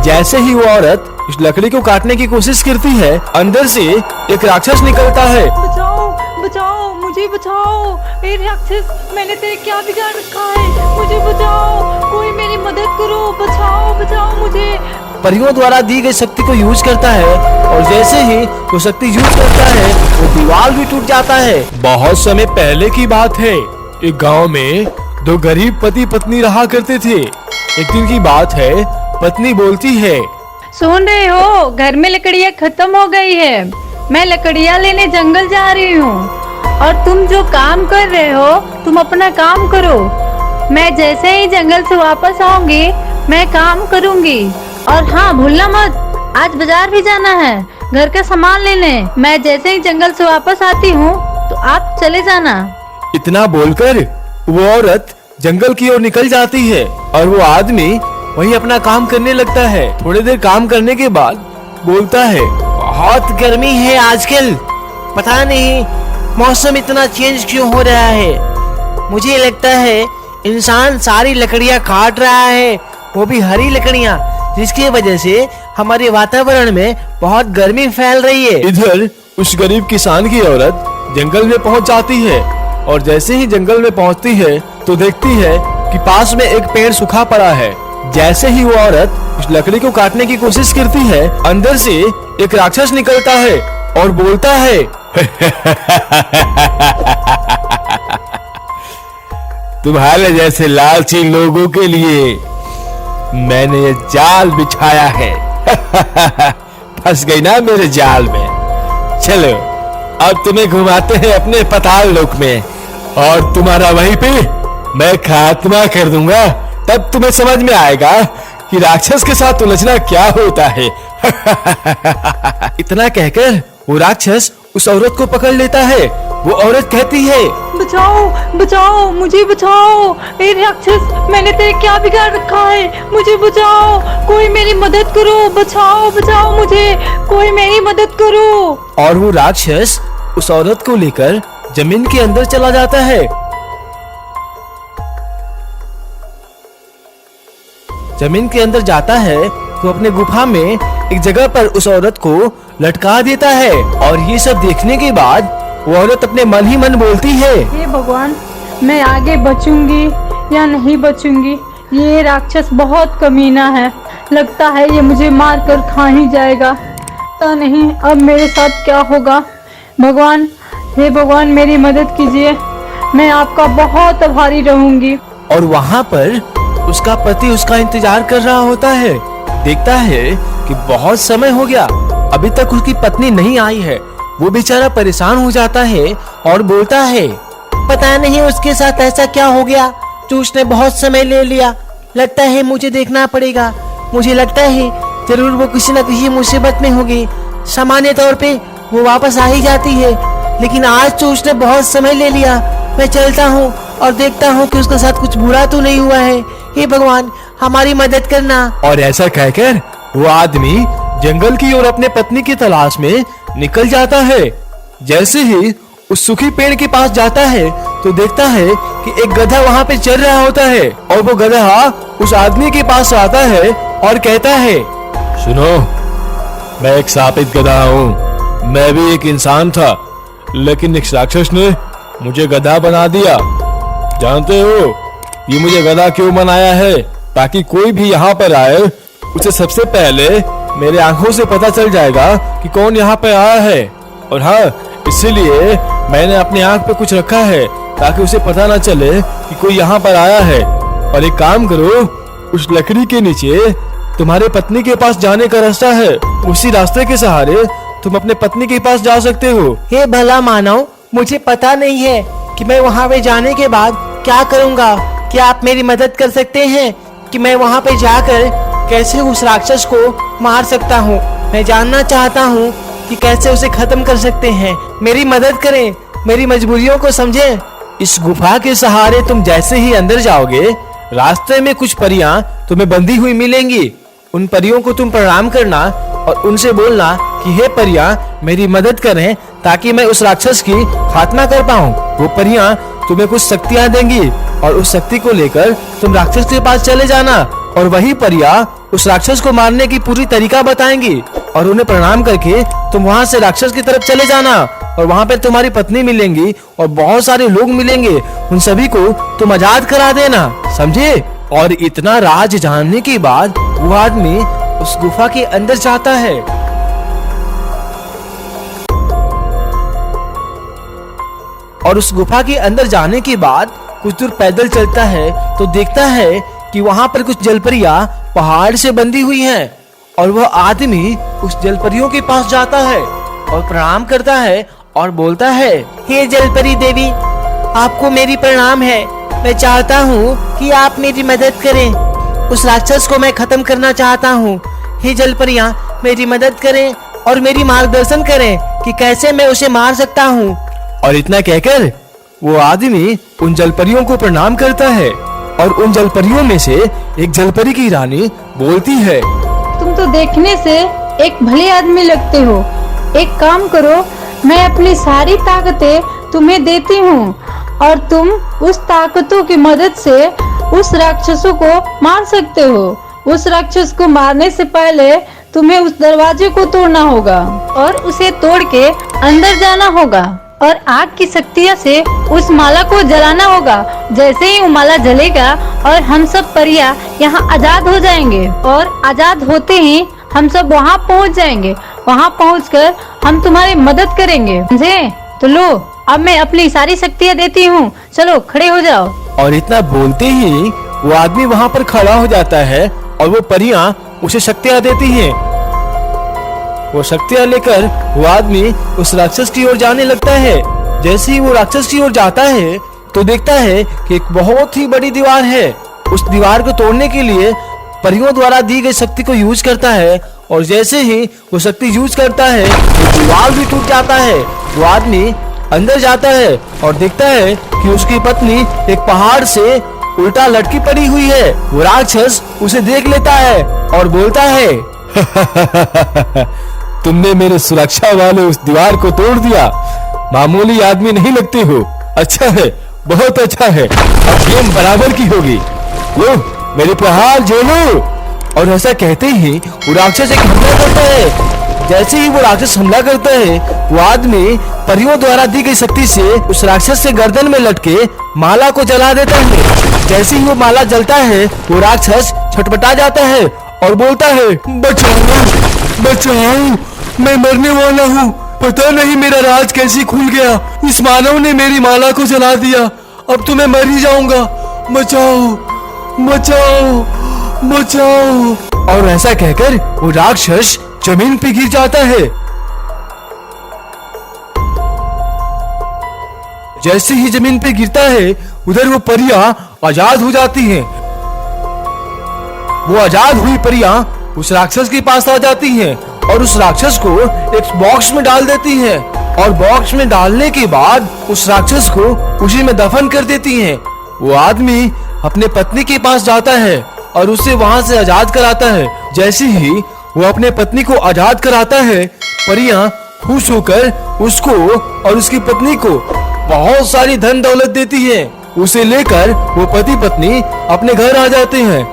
जैसे ही वो औरत उस लकड़ी को काटने की कोशिश करती है, अंदर से एक राक्षस निकलता है। बचाओ बचाओ, मुझे बचाओ। ए राक्षस, मैंने तेरे क्या बिगाड़ रखा है? मुझे बचाओ, कोई मेरी मदद करो। बचाओ बचाओ मुझे। परियों द्वारा दी गई शक्ति को यूज करता है और जैसे ही वो शक्ति यूज करता है वो दीवार भी टूट जाता है। बहुत समय पहले की बात है, एक गांव में दो गरीब पति पत्नी रहा करते थे। एक दिन की बात है, पत्नी बोलती है, सुन रहे हो, घर में लकड़ियाँ खत्म हो गई है, मैं लकड़ियाँ लेने जंगल जा रही हूँ और तुम जो काम कर रहे हो तुम अपना काम करो। मैं जैसे ही जंगल से वापस आऊंगी मैं काम करूंगी। और हाँ, भूलना मत, आज बाजार भी जाना है घर का सामान लेने। मैं जैसे ही जंगल से वापस आती हूँ तो आप चले जाना। इतना बोलकर वो औरत जंगल की ओर निकल जाती है और वो आदमी वही अपना काम करने लगता है। थोड़ी देर काम करने के बाद बोलता है, बहुत गर्मी है आजकल, पता नहीं मौसम इतना चेंज क्यों हो रहा है। मुझे लगता है इंसान सारी लकड़ियाँ काट रहा है, वो भी हरी लकड़ियाँ, जिसकी वजह से हमारे वातावरण में बहुत गर्मी फैल रही है। इधर उस गरीब किसान की औरत जंगल में पहुंच जाती है और जैसे ही जंगल में पहुंचती है तो देखती है कि पास में एक पेड़ सूखा पड़ा है। जैसे ही वो औरत उस लकड़ी को काटने की कोशिश करती है, अंदर से एक राक्षस निकलता है और बोलता है, तुम्हारे जैसे लालची लोगों के लिए मैंने ये जाल बिछाया है। फंस गई ना मेरे जाल में। चलो अब तुम्हें घुमाते हैं अपने पाताल लोक में और तुम्हारा वहीं पे मैं खात्मा कर दूंगा। तब तुम्हें समझ में आएगा कि राक्षस के साथ उलझना क्या होता है। इतना कहकर वो राक्षस उस औरत को पकड़ लेता है। वो औरत कहती है, बचाओ बचाओ, मुझे बचाओ। ए राक्षस, मैंने तेरे क्या बिगाड़ रखा है? मुझे बचाओ, कोई मेरी मदद करो। बचाओ बचाओ मुझे, कोई मेरी मदद करो। और वो राक्षस उस औरत को लेकर जमीन के अंदर चला जाता है। जमीन के अंदर जाता है तो अपने गुफा में एक जगह पर उस औरत को लटका देता है। और ये सब देखने के बाद वो औरत अपने मन ही मन बोलती है, हे भगवान, मैं आगे बचूंगी या नहीं बचूंगी? ये राक्षस बहुत कमीना है, लगता है ये मुझे मार कर खा ही जाएगा। पता नहीं अब मेरे साथ क्या होगा। भगवान, हे भगवान, मेरी मदद कीजिए, मैं आपका बहुत आभारी रहूंगी। और वहाँ पर उसका पति उसका इंतजार कर रहा होता है। देखता है कि बहुत समय हो गया, अभी तक उसकी पत्नी नहीं आई है। वो बेचारा परेशान हो जाता है और बोलता है, पता नहीं उसके साथ ऐसा क्या हो गया जो उसने बहुत समय ले लिया। लगता है मुझे देखना पड़ेगा। मुझे लगता है जरूर वो किसी न किसी मुसीबत में होगी। सामान्य तौर पे वो वापस आ ही जाती है, लेकिन आज तो उसने बहुत समय ले लिया। मैं चलता हूँ और देखता हूँ कि उसके साथ कुछ बुरा तो नहीं हुआ है। हे भगवान, हमारी मदद करना। और ऐसा कहकर वो आदमी जंगल की ओर अपने पत्नी की तलाश में निकल जाता है। जैसे ही उस सूखी पेड़ के पास जाता है तो देखता है कि एक गधा वहाँ पे चल रहा होता है। और वो गधा उस आदमी के पास आता है और कहता है, सुनो, मैं एक शापित गधा हूँ। मैं भी एक इंसान था, लेकिन एक राक्षस ने मुझे गधा बना दिया। जानते हो ये मुझे गधा क्यों बनाया है? ताकि कोई भी यहाँ पर आए उसे सबसे पहले मेरे आंखों से पता चल जाएगा कि कौन यहाँ पे आया है। और हाँ, इसीलिए मैंने अपनी आंख पे कुछ रखा है ताकि उसे पता ना चले कि कोई यहाँ पर आया है। और एक काम करो, उस लकड़ी के नीचे तुम्हारे पत्नी के पास जाने का रास्ता है। उसी रास्ते के सहारे तुम अपने पत्नी के पास जा सकते हो। हे भला मानव, मुझे पता नहीं है कि मैं वहाँ पे जाने के बाद क्या करूँगा। क्या आप मेरी मदद कर सकते हैं कि मैं वहाँ पे जाकर कैसे उस राक्षस को मार सकता हूँ? मैं जानना चाहता हूँ कि कैसे उसे खत्म कर सकते हैं। मेरी मदद करें, मेरी मजबूरियों को समझें। इस गुफा के सहारे तुम जैसे ही अंदर जाओगे, रास्ते में कुछ परियां तुम्हें बंधी हुई मिलेंगी। उन परियों को तुम प्रणाम करना और उनसे बोलना कि हे परियां, मेरी मदद करें ताकि मैं उस राक्षस की खात्मा कर पाऊं। वो परियां तुम्हें कुछ शक्तियां देंगी और उस शक्ति को लेकर तुम राक्षस के पास चले जाना और वही परियां उस राक्षस को मारने की पूरी तरीका बताएंगी और उन्हें प्रणाम करके तुम वहाँ से राक्षस की तरफ चले जाना और वहाँ पे तुम्हारी पत्नी मिलेंगी और बहुत सारे लोग मिलेंगे, उन सभी को तुम आजाद करा देना, समझे। और इतना राज जानने के बाद वो आदमी उस गुफा के अंदर जाता है। और उस गुफा के अंदर जाने के बाद कुछ दूर पैदल चलता है तो देखता है कि वहाँ पर कुछ जलपरियां पहाड़ से बंधी हुई हैं और वह आदमी उस जलपरियों के पास जाता है और प्रणाम करता है और बोलता है, हे जलपरी देवी, आपको मेरी प्रणाम है। मैं चाहता हूँ कि आप मेरी मदद करें, उस राक्षस को मैं खत्म करना चाहता हूँ। हे जलपरियां, मेरी मदद करें और मेरी मार्गदर्शन करें कि कैसे मैं उसे मार सकता हूँ। और इतना कहकर वो आदमी उन जलपरियों को प्रणाम करता है और उन जलपरियों में से एक जलपरी की रानी बोलती है, तुम तो देखने से एक भले आदमी लगते हो। एक काम करो, मैं अपनी सारी ताकतें तुम्हें देती हूँ और तुम उस ताकतों की मदद से उस राक्षसों को मार सकते हो। उस राक्षस को मारने से पहले तुम्हें उस दरवाजे को तोड़ना होगा और उसे तोड़ के अंदर जाना होगा और आग की शक्तियों से उस माला को जलाना होगा। जैसे ही वो माला जलेगा और हम सब परियां यहाँ आजाद हो जाएंगे और आजाद होते ही हम सब वहाँ पहुँच जाएंगे। वहाँ पहुँचकर हम तुम्हारी मदद करेंगे, समझे। तो लो, अब मैं अपनी सारी शक्तियाँ देती हूँ, चलो खड़े हो जाओ। और इतना बोलते ही वो आदमी वहाँ पर खड़ा हो जाता है और वो परियां उसे शक्तियाँ देती हैं। वो शक्तियाँ लेकर वो आदमी उस राक्षस की ओर जाने लगता है। जैसे ही वो राक्षस की ओर जाता है तो देखता है कि एक बहुत ही बड़ी दीवार है। उस दीवार को तोड़ने के लिए परियों द्वारा दी गई शक्ति को यूज करता है और जैसे ही वो शक्ति यूज करता है तो दीवार भी टूट जाता है। वो आदमी अंदर जाता है और देखता है कि उसकी पत्नी एक पहाड़ से उल्टा लटकी पड़ी हुई है। वो राक्षस उसे देख लेता है और बोलता है, तुमने मेरे सुरक्षा वाले उस दीवार को तोड़ दिया। मामूली आदमी नहीं लगते हो। अच्छा है, बहुत अच्छा है। अब गेम बराबर की होगी। लो, मेरे प्रहार झेलो। और ऐसा कहते ही वो राक्षस एक हमला करता है। जैसे ही वो राक्षस हमला करता है वो आदमी परियों द्वारा दी गई शक्ति से उस राक्षस के गर्दन में लटके माला को जला देता है। जैसे ही वो माला जलता है वो राक्षस छटपटा जाता है और बोलता है, बचाओ बचाओ, मैं मरने वाला हूँ। पता नहीं मेरा राज कैसे खुल गया। इस मानव ने मेरी माला को जला दिया। अब तो मैं मर ही जाऊंगा। बचाओ बचाओ बचाओ। और ऐसा कहकर वो राक्षस जमीन पे गिर जाता है। जैसे ही जमीन पे गिरता है उधर वो परियां आजाद हो जाती हैं। वो आजाद हुई परियां उस राक्षस के पास आ जाती हैं और उस राक्षस को एक बॉक्स में डाल देती हैं और बॉक्स में डालने के बाद उस राक्षस को उसी में दफन कर देती हैं। वो आदमी अपने पत्नी के पास जाता है और उसे वहां से आजाद कराता है। जैसे ही वो अपने पत्नी को आजाद कराता है परियां खुश होकर उसको और उसकी पत्नी को बहुत सारी धन दौलत देती हैं। उसे लेकर वो पति पत्नी अपने घर आ जाते हैं।